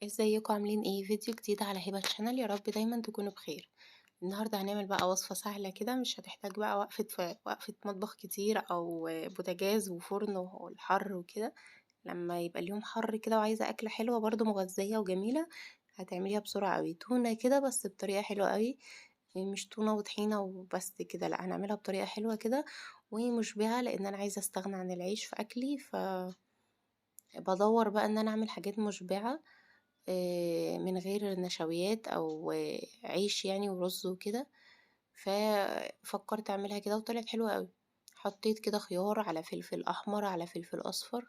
ازيكم عاملين ايه؟ فيديو جديد على هبة شانل، يا رب دايما تكونوا بخير. النهارده هنعمل بقى وصفة سهلة كده، مش هتحتاج بقى وقفة مطبخ كتير او بوتاجاز وفرن والحر وكده. لما يبقى اليوم حر كده وعايزة أكلة حلوة برضو مغذية وجميلة، هتعمليها بسرعة قوي. تونة كده بس بطريقة حلوة قوي، مش تونة وطحينة وبس كده، لا هنعملها بطريقة حلوة كده ومشبعة، لأن أنا عايزة استغنى عن العيش في أكلي، فبدور بقى ان انا اعمل حاجات مشبعة من غير نشويات او عيش يعني ورز وكده. ففكرت اعملها كده وطلعت حلوة قوي. حطيت كده خيار على فلفل احمر على فلفل اصفر،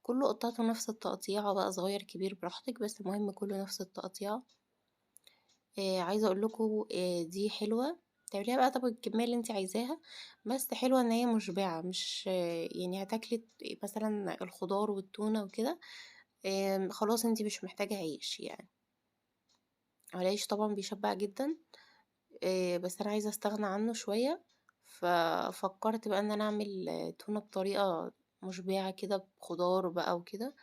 كله قطعته نفس التقطيعة بقى، صغير كبير براحتك، بس المهم كله نفس التقطيعة. عايزة اقول لكم دي حلوة. تعمليها بقى طب الكمية اللي انت عايزاها، بس حلوة ان هي مشبعة، مش يعني هتاكلي مثلا الخضار والتونة وكده. خلاص انتي مش محتاجة عيش يعني. العيش طبعا بيشبع جدا، بس انا عايزة استغنى عنه شوية. ففكرت بقى ان انا اعمل تونة بطريقة مشبعة كده بخضار بقى وكده،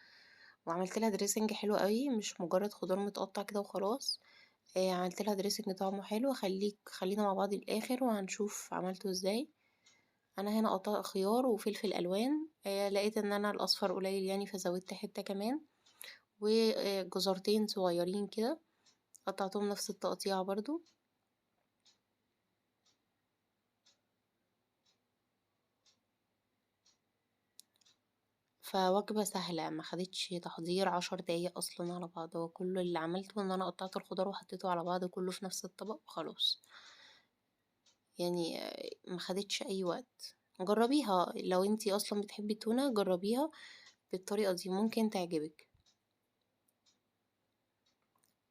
وعملت لها دريسنج حلو قوي، مش مجرد خضار متقطع كده وخلاص. عملت لها دريسنج طعمه حلو. خلينا مع بعض الاخر وهنشوف عملته ازاي. انا هنا قطع خيار وفلفل الوان، لقيت ان انا الاصفر قليل يعني فزودت حتة كمان، وجزرتين صغيرين كده قطعتهم نفس التقطيعة برضو. فوجبة سهلة، ما خدتش تحضير 10 دقايق اصلا على بعض. هو كل اللي عملته ان انا قطعت الخضار وحطيته على بعض كله في نفس الطبق وخلاص. يعني ما خدتش اي وقت. جربيها لو انتي اصلا بتحبي التونة، جربيها بالطريقة دي ممكن تعجبك.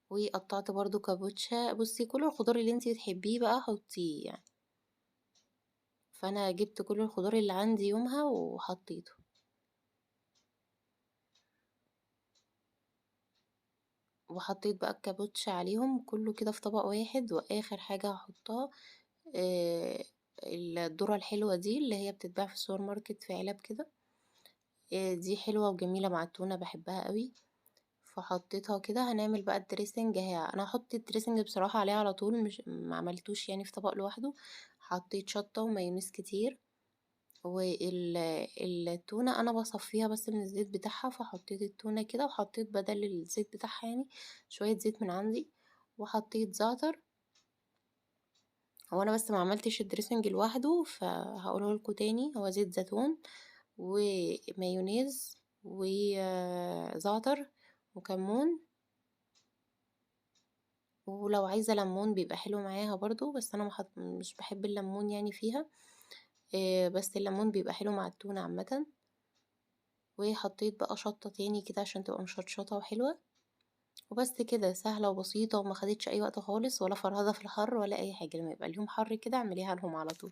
وقطعت برضو كابوتشا، بصي كل الخضار اللي انتي بتحبيه بقى حطيه يعني. فانا جبت كل الخضار اللي عندي يومها وحطيته. وحطيت بقى الكابوتشا عليهم كله كده في طبق واحد. واخر حاجة هحطها آه، الذرة الحلوة دي اللي هي بتتباع في السوبر ماركت في علب كده. دي حلوة وجميلة مع التونة، بحبها قوي. فحطيتها كده. هنعمل بقى الدريسنج. انا هحط الدريسنج بصراحة عليه على طول، مش ما عملتوش يعني في طبق لوحده. حطيت شطة ومايونيز كتير. والتونة انا بصفيها بس من الزيت بتاعها، فحطيت التونة كده وحطيت بدل الزيت بتاعها يعني شوية زيت من عندي. وحطيت زعتر. هو انا بس ما عملتش الدريسنج لوحده، فهقوله لكم تاني. هو زيت زيتون ومايونيز وزعتر وكمون. ولو عايزة ليمون بيبقى حلو معاها برضو، بس انا مش بحب الليمون يعني فيها. بس الليمون بيبقى حلو مع التونة عامة. وحطيت بقى شطة تاني كده عشان تبقى مشطشطة وحلوة. وبس كده، سهلة وبسيطة وما خدتش اي وقت خالص، ولا فرهدة في الحر ولا اي حاجة. لما يبقى اليوم حر كده اعمليها لهم على طول.